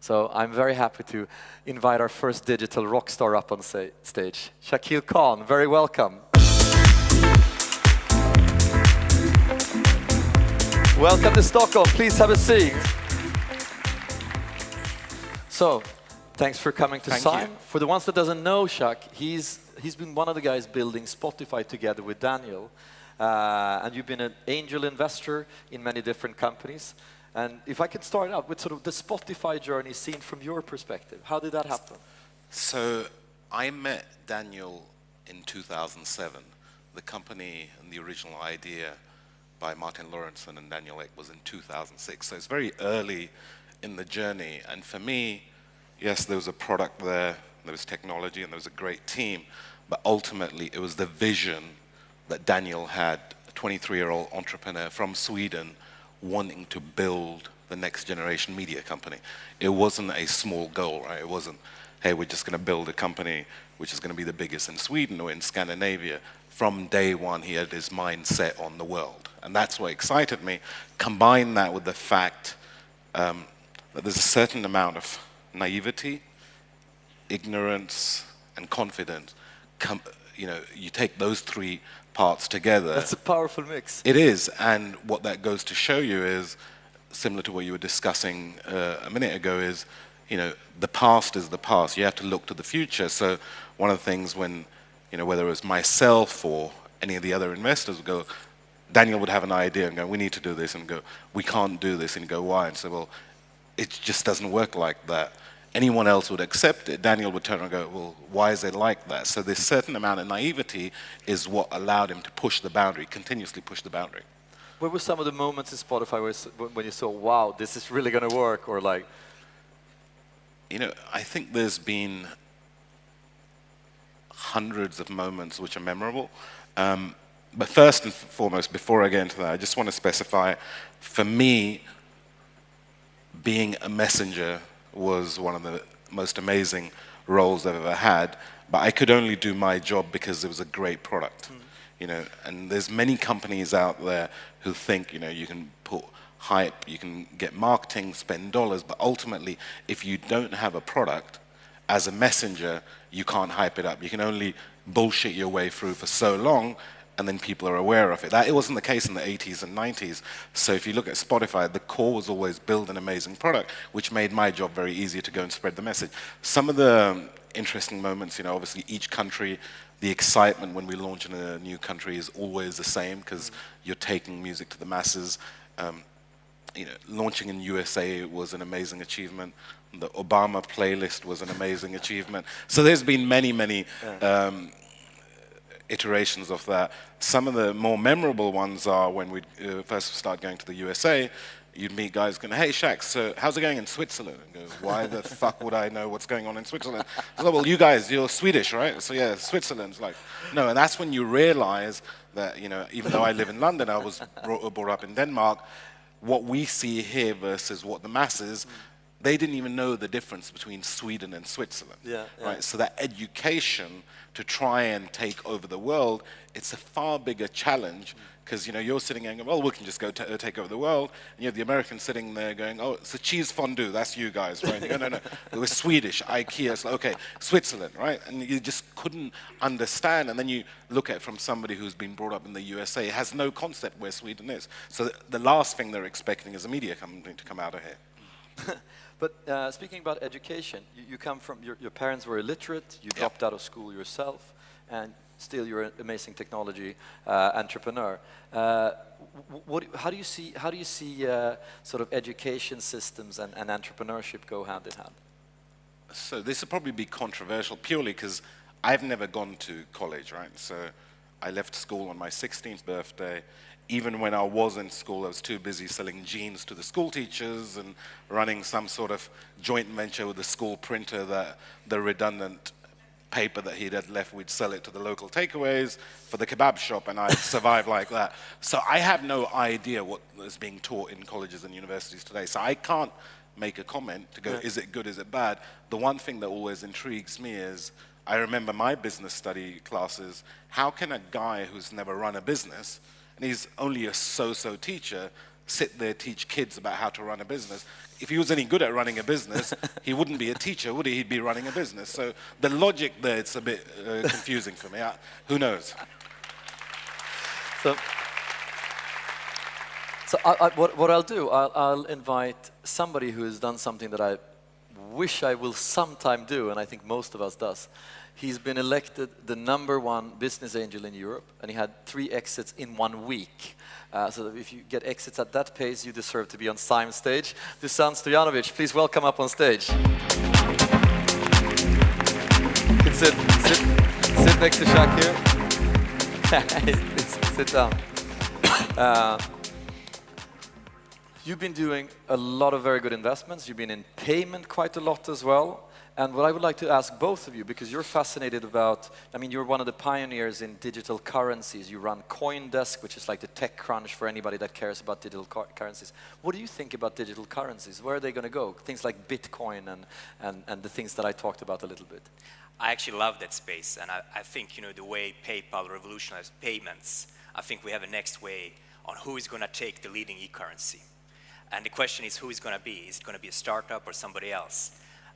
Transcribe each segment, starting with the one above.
So I'm very happy to invite our first digital rock star up on stage. Shakil Khan, very welcome. Welcome to Stockholm, please have a seat. So, thanks for coming to SIME. For the ones that doesn't know Shak, he's been one of the guys building Spotify together with Daniel. And you've been an angel investor in many different companies. And if I could start out with sort of the Spotify journey seen from your perspective, how did that happen? So I met Daniel in 2007. The company and the original idea by Martin Lawrenson and Daniel Ek was in 2006. So it's very early in the journey. And for me, yes, there was a product there was technology, and there was a great team. But ultimately, it was the vision that Daniel had, a 23-year-old entrepreneur from Sweden, wanting to build the next generation media company. It wasn't a small goal, right? It wasn't, hey, we're just going to build a company which is going to be the biggest in Sweden or in Scandinavia. From day one, he had his mind set on the world. And that's what excited me. Combine that with the fact that there's a certain amount of naivety, ignorance, and confidence. You take those three parts together. That's a powerful mix. It is, and what that goes to show you is, similar to what you were discussing a minute ago, is, the past is the past. You have to look to the future. So one of the things when, whether it was myself or any of the other investors would go, Daniel would have an idea and go, we need to do this, and go, we can't do this, and go, why? And say, well, it just doesn't work like that. Anyone else would accept it. Daniel would turn and go, well, why is it like that? So this certain amount of naivety is what allowed him to push the boundary, continuously push the boundary. What were some of the moments in Spotify when you saw, wow, this is really going to work, or like? I think there's been hundreds of moments which are memorable. But first and foremost, before I get into that, I just want to specify, for me, being a messenger was one of the most amazing roles I've ever had, but I could only do my job because it was a great product. And there's many companies out there who think, you can put hype, you can get marketing, spend dollars, but ultimately, if you don't have a product, as a messenger, you can't hype it up. You can only bullshit your way through for so long, and then people are aware of it. It wasn't the case in the 80s and 90s. So if you look at Spotify, the core was always build an amazing product, which made my job very easy to go and spread the message. Some of the interesting moments, obviously each country, the excitement when we launch in a new country is always the same because you're taking music to the masses. Launching in USA was an amazing achievement. The Obama playlist was an amazing achievement. So there's been many iterations of that. Some of the more memorable ones are when we first start going to the USA, you'd meet guys going, hey, Shaq, so how's it going in Switzerland? And go, why the fuck would I know what's going on in Switzerland? So, well, you guys, you're Swedish, right? So yeah, Switzerland's like, no, and that's when you realize that, even though I live in London, I was brought up in Denmark, what we see here versus what the masses, they didn't even know the difference between Sweden and Switzerland. Right? So that education to try and take over the world, it's a far bigger challenge because you're sitting there going, well, we can just go take over the world, and you have the Americans sitting there going, oh, it's a cheese fondue, that's you guys, right? No, it was Swedish, IKEA, it's like, okay, Switzerland, right? And you just couldn't understand, and then you look at it from somebody who's been brought up in the USA, has no concept where Sweden is. So the last thing they're expecting is a media company to come out of here. But speaking about education, you come from, your parents were illiterate, you dropped out of school yourself, and still you're an amazing technology entrepreneur. How do you see sort of education systems and entrepreneurship go hand in hand? So this will probably be controversial purely because I've never gone to college, right? So I left school on my 16th birthday. Even when I was in school, I was too busy selling jeans to the school teachers and running some sort of joint venture with the school printer that the redundant paper that he'd had left, we'd sell it to the local takeaways for the kebab shop, and I'd survive like that. So I have no idea what is being taught in colleges and universities today. So I can't make a comment to go, is it good, is it bad? The one thing that always intrigues me is, I remember my business study classes, how can a guy who's never run a business, and he's only a so-so teacher, sit there, teach kids about how to run a business. If he was any good at running a business, he wouldn't be a teacher, would he? He'd be running a business. So the logic there, it's a bit confusing for me. Who knows? So what I'll do, I'll invite somebody who has done something that I wish I will sometime do, and I think most of us does. He's been elected the #1 business angel in Europe, and he had 3 exits in 1 week. So that if you get exits at that pace, you deserve to be on SIME stage. Dusan Stojanovic, please welcome up on stage. You can sit next to Jacques here. Please sit down. You've been doing a lot of very good investments. You've been in payment quite a lot as well. And what I would like to ask both of you, because you're fascinated about, I mean, you're one of the pioneers in digital currencies. You run CoinDesk, which is like the tech crunch for anybody that cares about digital currencies. What do you think about digital currencies? Where are they going to go? Things like Bitcoin and the things that I talked about a little bit. I actually love that space, and I think, you know, the way PayPal revolutionized payments, I think we have a next way on who is going to take the leading e-currency. And the question is, who is going to be? Is it going to be a startup or somebody else?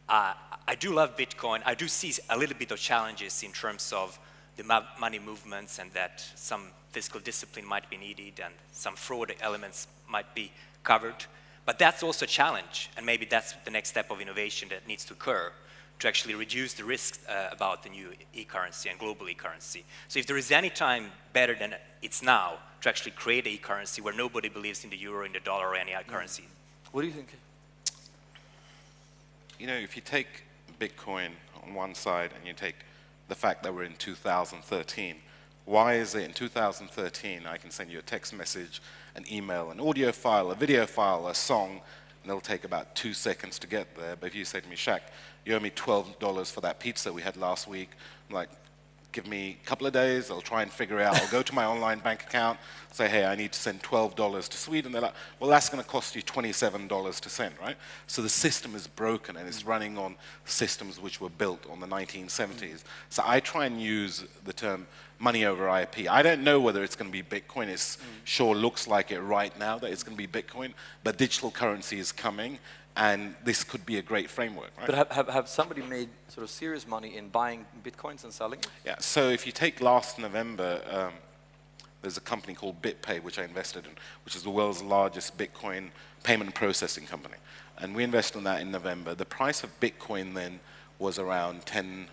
I do love Bitcoin. I do see a little bit of challenges in terms of the money movements, and that some fiscal discipline might be needed and some fraud elements might be covered. But that's also a challenge, and maybe that's the next step of innovation that needs to occur to actually reduce the risks about the new e-currency and global e-currency. So if there is any time better than it's now to actually create an e-currency where nobody believes in the euro, in the dollar, or any other currency. What do you think? You know, if you take Bitcoin on one side and you take the fact that we're in 2013, why is it in 2013 I can send you a text message, an email, an audio file, a video file, a song, and it'll take about 2 seconds to get there. But if you say to me, Shaq, you owe me $12 for that pizza we had last week, I'm like, give me a couple of days, I'll try and figure it out. I'll go to my online bank account, say, hey, I need to send $12 to Sweden. They're like, well, that's going to cost you $27 to send, right? So the system is broken, and it's running on systems which were built on the 1970s. So I try and use the term money over IP. I don't know whether it's going to be Bitcoin. It sure looks like it right now that it's going to be Bitcoin, but digital currency is coming, and this could be a great framework, right? But have somebody made sort of serious money in buying Bitcoins and selling it? Yeah, so if you take last November, there's a company called BitPay, which I invested in, which is the world's largest Bitcoin payment processing company. And we invested in that in November. The price of Bitcoin then was around $10,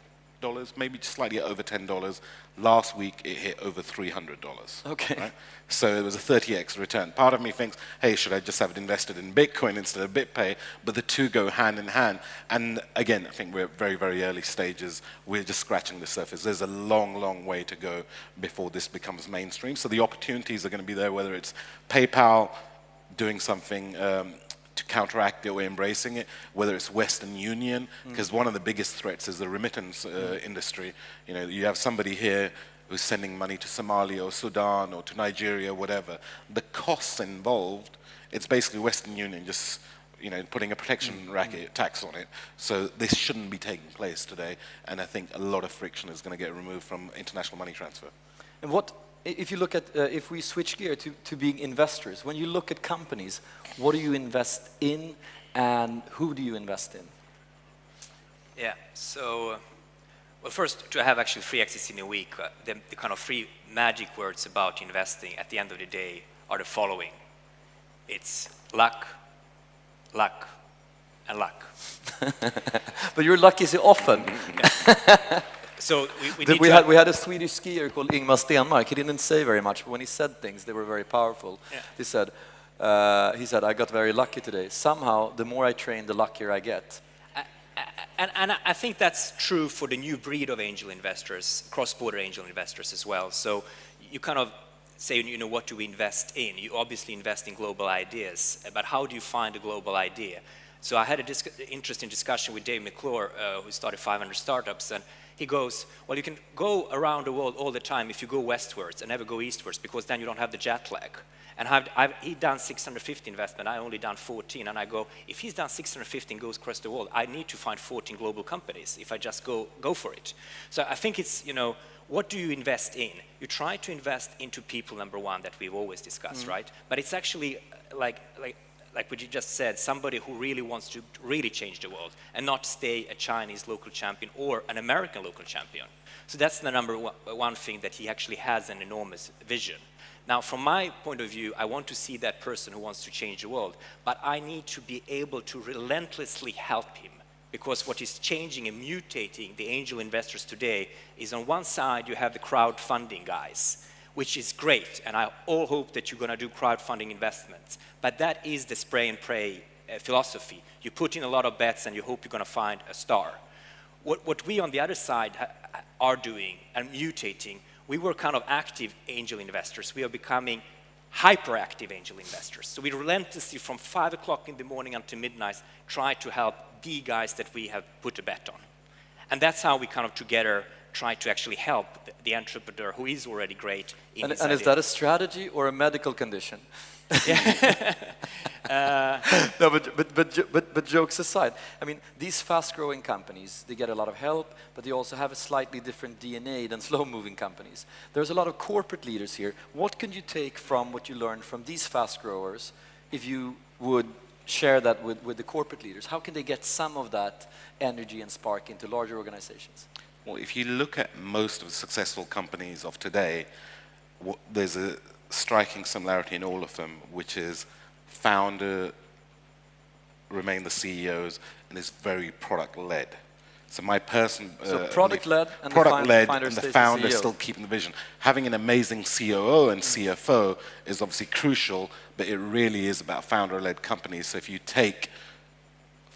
maybe just slightly over $10. Last week, it hit over $300. Okay. Right? So it was a 30x return. Part of me thinks, hey, should I just have it invested in Bitcoin instead of BitPay? But the two go hand in hand. And again, I think we're at very, very early stages. We're just scratching the surface. There's a long, long way to go before this becomes mainstream. So the opportunities are going to be there, whether it's PayPal doing something to counteract it or embracing it, whether it's Western Union, because one of the biggest threats is the remittance industry. You know, you have somebody here who's sending money to Somalia or Sudan or to Nigeria, whatever. The costs involved, it's basically Western Union just, you know, putting a protection racket tax on it. So this shouldn't be taking place today, and I think a lot of friction is going to get removed from international money transfer. And what, if you look at, if we switch gear to being investors, when you look at companies, what do you invest in and who do you invest in? Yeah, so, well, first, to have actually 3 exits in a week, the kind of 3 magic words about investing at the end of the day are the following. It's luck, luck, and luck. But you're lucky so often. So we had a Swedish skier called Ingmar Stenmark. He didn't say very much, but when he said things, they were very powerful. Yeah. He said, I got very lucky today. Somehow, the more I train, the luckier I get. And I think that's true for the new breed of angel investors, cross-border angel investors as well. So you kind of say, you know, what do we invest in? You obviously invest in global ideas, but how do you find a global idea? So I had an interesting discussion with Dave McClure, who started 500 startups, and he goes, well, you can go around the world all the time if you go westwards and never go eastwards, because then you don't have the jet lag. And he done 650 investment, I only done 14, and I go, if he's done 650 and goes across the world, I need to find 14 global companies if I just go for it. So I think it's, you know, what do you invest in? You try to invest into people, number one, that we've always discussed, right? But it's actually like what you just said, somebody who really wants to really change the world and not stay a Chinese local champion or an American local champion. So that's the number one thing, that he actually has an enormous vision. Now, from my point of view, I want to see that person who wants to change the world, but I need to be able to relentlessly help him, because what is changing and mutating the angel investors today is, on one side, you have the crowdfunding guys, which is great, and I all hope that you're going to do crowdfunding investments. But that is the spray and pray philosophy. You put in a lot of bets and you hope you're going to find a star. What we on the other side are doing and mutating, we were kind of active angel investors. We are becoming hyperactive angel investors. So we relentlessly, from 5 o'clock in the morning until midnight, try to help the guys that we have put a bet on. And that's how we kind of together try to actually help the entrepreneur who is already great in his And idea. is that a strategy or a medical condition? No, but jokes aside, I mean, these fast-growing companies, they get a lot of help, but they also have a slightly different DNA than slow-moving companies. There's a lot of corporate leaders here. What can you take from what you learned from these fast growers if you would share that with the corporate leaders? How can they get some of that energy and spark into larger organizations? Well, if you look at most of the successful companies of today, there's a striking similarity in all of them, which is founder remain the CEOs and is very product-led. So my person, So product-led and product-led, the and the stays founder CEO. still keeping the vision. Having an amazing COO and CFO is obviously crucial, but it really is about founder-led companies. So if you take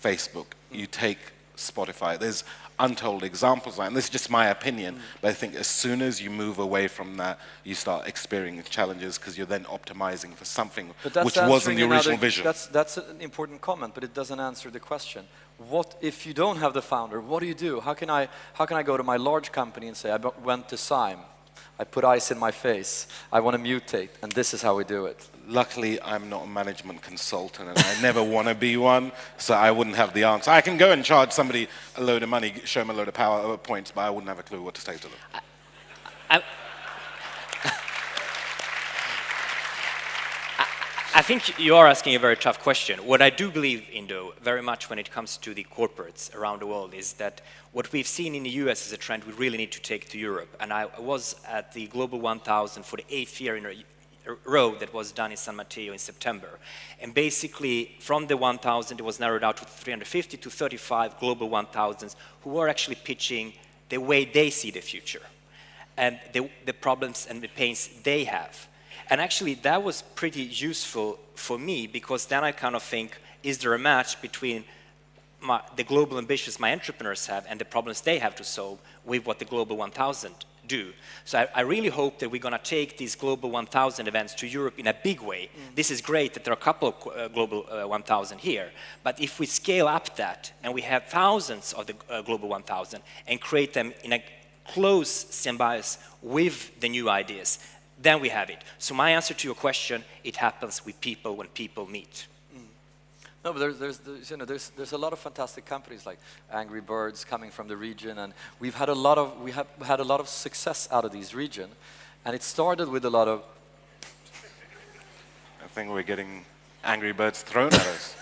Facebook, you take Spotify, there's untold examples, and this is just my opinion, but I think as soon as you move away from that, you start experiencing challenges because you're then optimizing for something which wasn't the original vision. That's an important comment, but it doesn't answer the question. What if you don't have the founder? What do? How can I go to my large company and say, I went to SIME, I put ice in my face, I want to mutate, and this is how we do it? Luckily, I'm not a management consultant, and I never want to be one, so I wouldn't have the answer. I can go and charge somebody a load of money, show them a load of PowerPoints, but I wouldn't have a clue what to say to them. I think you are asking a very tough question. What I do believe in, though, very much when it comes to the corporates around the world, is that what we've seen in the US is a trend we really need to take to Europe. And I was at the Global 1000 for the 8th year in a row that was done in San Mateo in September. And basically, from the 1,000, it was narrowed out to 350 to 35 Global 1000s who were actually pitching the way they see the future and the problems and the pains they have. And actually, that was pretty useful for me, because then I kind of think, is there a match between the global ambitions my entrepreneurs have and the problems they have to solve with what the Global 1000 do? So I really hope that we're going to take these Global 1000 events to Europe in a big way. This is great that there are a couple of Global 1000 here, but if we scale up that and we have thousands of the Global 1000 and create them in a close symbiosis with the new ideas, then we have it. So my answer to your question, it happens with people when people meet. No, but there's a lot of fantastic companies like Angry Birds coming from the region, and we have had a lot of success out of these region, and it started with a lot of. I think we're getting Angry Birds thrown at us.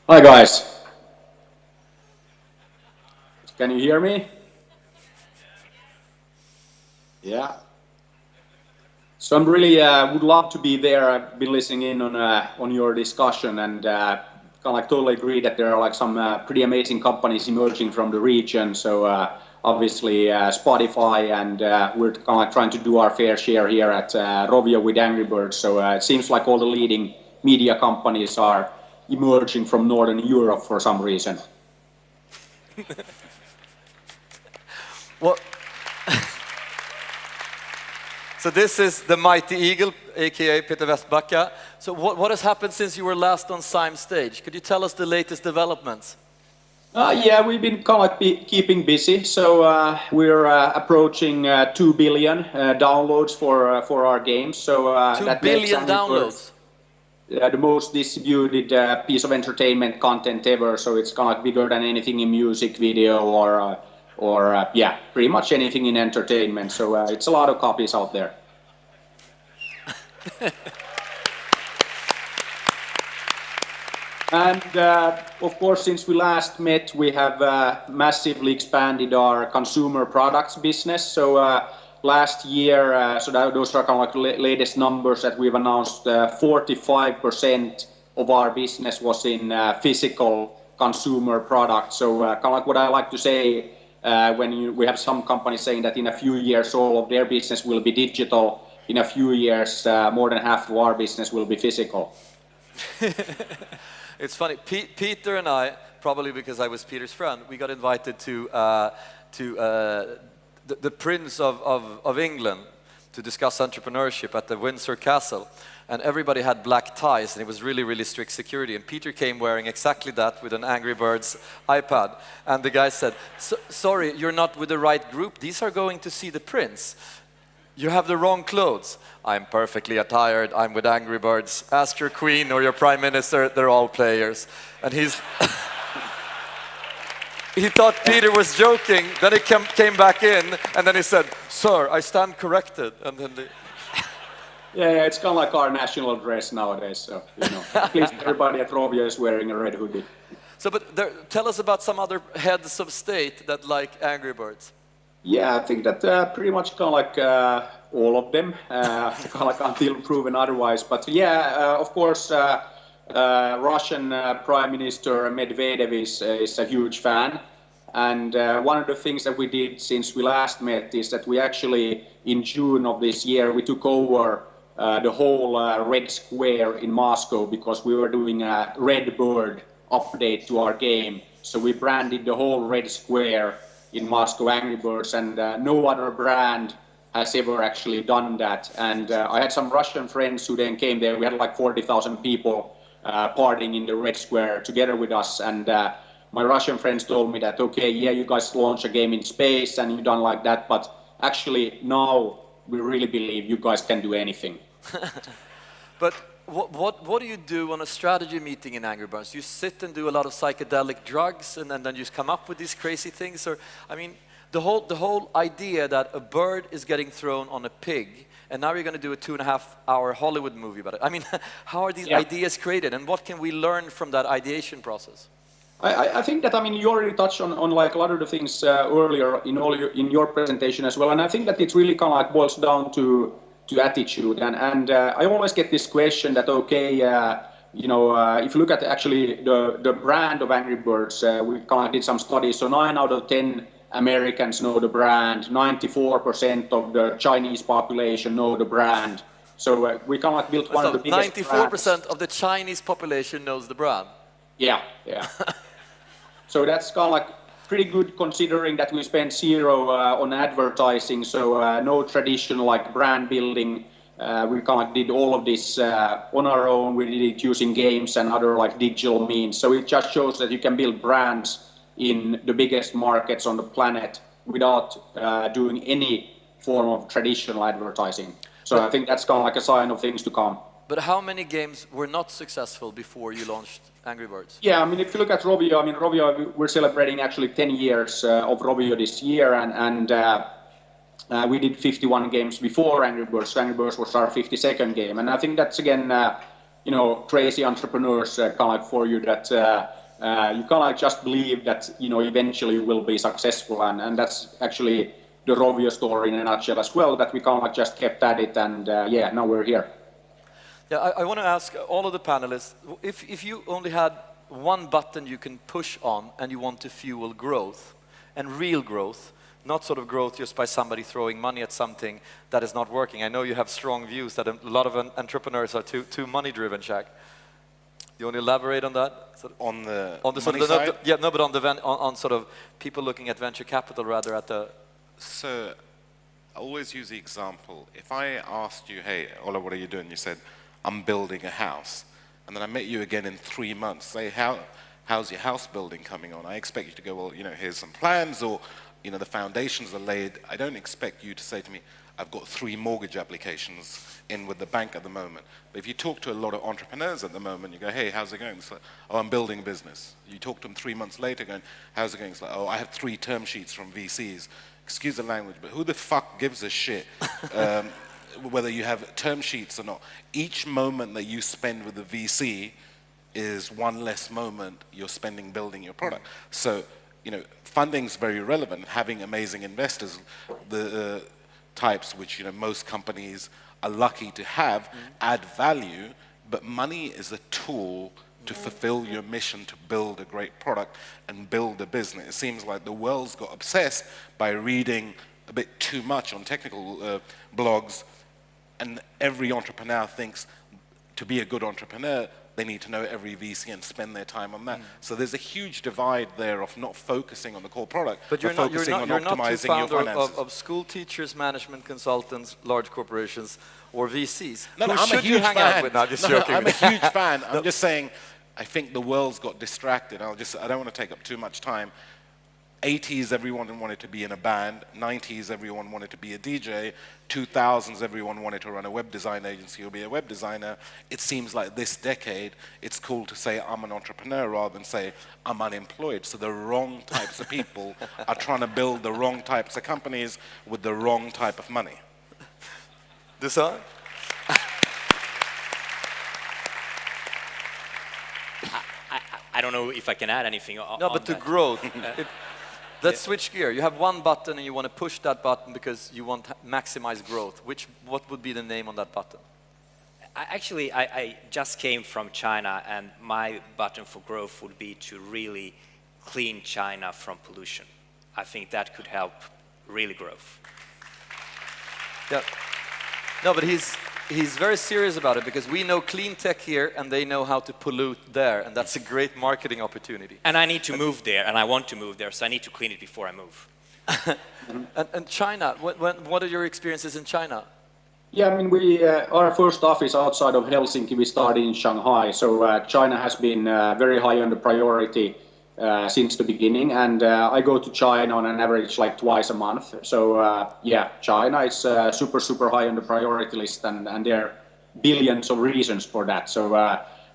Hi guys. Can you hear me? Yeah. So I'm really would love to be there. I've been listening in on your discussion, and kind of like totally agree that there are like some pretty amazing companies emerging from the region. So obviously Spotify, and we're kind of like trying to do our fair share here at Rovio with Angry Birds. So it seems like all the leading media companies are emerging from Northern Europe for some reason. Well, so this is the Mighty Eagle, aka Peter Westbacka. So what has happened since you were last on SIME stage? Could you tell us the latest developments? Yeah, we've been kind of like keeping busy. So we're approaching 2 billion downloads for our games. So 2 that makes billion Angry Birds, downloads. the most distributed piece of entertainment content ever. So it's kind of like bigger than anything in music video or yeah, pretty much anything in entertainment. So it's a lot of copies out there. And of course, since we last met, we have massively expanded our consumer products business. So last year, those are kind of like latest numbers that we've announced. 45% of our business was in physical consumer products. So kind of like what I like to say when we have some companies saying that in a few years all of their business will be digital. In a few years, more than half of our business will be physical. It's funny, Peter and I, probably because I was Peter's friend, we got invited to the Prince of England to discuss entrepreneurship at the Windsor Castle. And everybody had black ties, and it was really, really strict security. And Peter came wearing exactly that with an Angry Birds iPad. And the guy said, sorry, you're not with the right group. These are going to see the Prince. You have the wrong clothes. I'm perfectly attired. I'm with Angry Birds. Ask your queen or your prime minister. They're all players. And he's... He thought Peter was joking. Then he came back in, and then he said, sir, I stand corrected. And then Yeah, it's kind of like our national dress nowadays. So, you know, at least everybody at Rovio is wearing a red hoodie. So, but tell us about some other heads of state that like Angry Birds. Yeah, I think that pretty much kind of like all of them, kind of like until proven otherwise. But yeah, of course, Russian Prime Minister Medvedev is a huge fan. And one of the things that we did since we last met is that we actually, in June of this year, we took over the whole Red Square in Moscow because we were doing a Red Bird update to our game. So we branded the whole Red Square in Moscow Angry Birds, and no other brand has ever actually done that. And I had some Russian friends who then came there. We had like 40,000 people partying in the Red Square together with us. And my Russian friends told me that, okay, yeah, you guys launch a game in space and you done like that, but actually now we really believe you guys can do anything. But what do you do on a strategy meeting in Angry Birds? You sit and do a lot of psychedelic drugs and then you just come up with these crazy things? Or, I mean, the whole idea that a bird is getting thrown on a pig and now you're going to do a 2.5-hour Hollywood movie about it. I mean, how are these ideas created and what can we learn from that ideation process? I think that, I mean, you already touched on like a lot of the things earlier in your presentation as well. And I think that it really kind of like boils down to attitude. And I always get this question that, okay, you know, if you look at actually the brand of Angry Birds, we kind of did some studies. So 9 out of 10 Americans know the brand. 94% of the Chinese population know the brand. So we kind of like built one of the biggest 94% brands. of the Chinese population knows the brand. Yeah, yeah. So that's kind of like pretty good considering that we spent zero on advertising, so no traditional like brand building. We kind of did all of this on our own. We did it using games and other like digital means. So it just shows that you can build brands in the biggest markets on the planet without doing any form of traditional advertising. So I think that's kind of like a sign of things to come. But how many games were not successful before you launched Angry Birds? Yeah, I mean, if you look at Rovio, I mean, Rovio, we're celebrating actually 10 years of Rovio this year, and we did 51 games before Angry Birds. So Angry Birds was our 52nd game, and I think that's again, you know, crazy entrepreneurs kind of like for you that you kind of like just believe that, you know, eventually you will be successful, and that's actually the Rovio story in a nutshell as well. That we kind of like just kept at it, and yeah, now we're here. Yeah, I want to ask all of the panelists, if you only had one button you can push on and you want to fuel growth, and real growth, not sort of growth just by somebody throwing money at something that is not working. I know you have strong views that a lot of entrepreneurs are too money-driven, Jack. You want to elaborate on that? On the sort money of side? yeah, no, but on sort of people looking at venture capital rather at the. So I always use the example. If I asked you, hey, Ola, what are you doing? You said, I'm building a house. And then I met you again in 3 months. Say, how's your house building coming on? I expect you to go, well, you know, here's some plans, or, you know, the foundations are laid. I don't expect you to say to me, I've got 3 mortgage applications in with the bank at the moment. But if you talk to a lot of entrepreneurs at the moment, you go, hey, how's it going? It's like, oh, I'm building a business. You talk to them 3 months later going, how's it going? It's like, oh, I have 3 term sheets from VCs. Excuse the language, but who the fuck gives a shit whether you have term sheets or not? Each moment that you spend with the VC is one less moment you're spending building your product. So, you know, funding's very relevant. Having amazing investors, the types which, you know, most companies are lucky to have, add value, but money is a tool to fulfill your mission to build a great product and build a business. It seems like the world's got obsessed by reading a bit too much on technical blogs, and every entrepreneur thinks to be a good entrepreneur, they need to know every VC and spend their time on that. So there's a huge divide there of not focusing on the core product, But you're not optimizing too your founder finances. of school teachers, management consultants, large corporations, or VCs. No, Who I'm a should you huge hang fan. out with? No, just No, joking. I'm a huge fan. I'm just saying, I think the world's got distracted. I don't want to take up too much time. 80s, everyone wanted to be in a band. 90s, everyone wanted to be a DJ. 2000s, everyone wanted to run a web design agency or be a web designer. It seems like this decade, it's cool to say I'm an entrepreneur rather than say I'm unemployed. So the wrong types of people are trying to build the wrong types of companies with the wrong type of money. Dusan? I don't know if I can add anything on No, but to that. growth. Let's switch gear. You have one button and you want to push that button because you want to maximize growth. What would be the name on that button? I just came from China, and my button for growth would be to really clean China from pollution. I think that could help really growth. Yeah. No, but he's very serious about it because we know clean tech here and they know how to pollute there, and that's a great marketing opportunity. And I need to move there, and I want to move there, so I need to clean it before I move. And China, what are your experiences in China? Yeah, I mean, our first office outside of Helsinki, we started in Shanghai. So China has been very high on the priority since the beginning. And I go to China on an average like twice a month. So yeah, China is super, super high on the priority list. And there are billions of reasons for that. So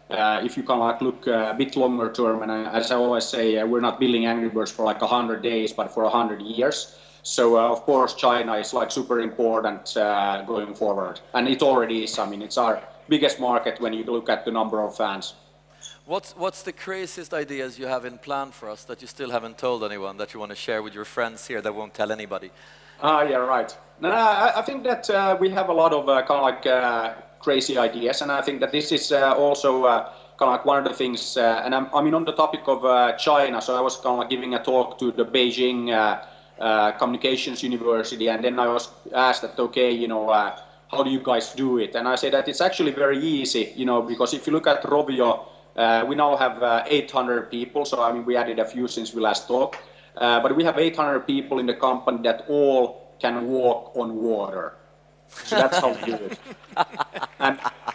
if you can like look a bit longer term, and as I always say, we're not building Angry Birds for like 100 days, but for 100 years. So of course China is like super important going forward, and it already is. I mean, it's our biggest market when you look at the number of fans. What's the craziest ideas you have in plan for us that you still haven't told anyone, that you want to share with your friends here that won't tell anybody? Yeah, right. No, I think that we have a lot of kind of like crazy ideas, and I think that this is also kind of like one of the things. And I mean, on the topic of China, so I was kind of like giving a talk to the Beijing Communications University, and then I was asked that, okay, you know, how do you guys do it? And I say that it's actually very easy, you know, because if you look at Rovio, we now have 800 people, so I mean, we added a few since we last talked, but we have 800 people in the company that all can walk on water. So that's how we do it.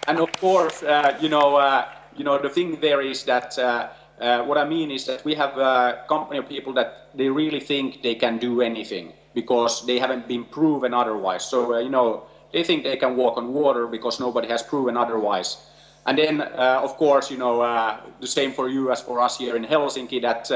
And of course, you know, the thing there is that what I mean is that we have a company of people that they really think they can do anything because they haven't been proven otherwise. So, you know, they think they can walk on water because nobody has proven otherwise. And then, of course, you know, the same for you as for us here in Helsinki, that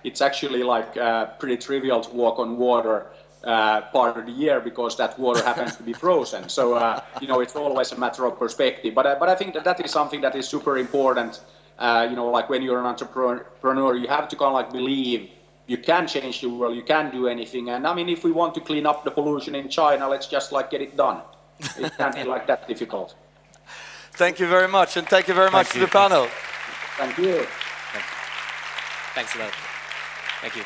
it's actually like pretty trivial to walk on water part of the year because that water happens to be frozen. So, you know, it's always a matter of perspective. But I think that is something that is super important. You know, like when you're an entrepreneur, you have to kind of like believe you can change the world, you can do anything. And I mean, if we want to clean up the pollution in China, let's just like get it done. It can't be like that difficult. Thank you very much, and thank you very much to the panel. Thank you. Thanks a lot. Thank you.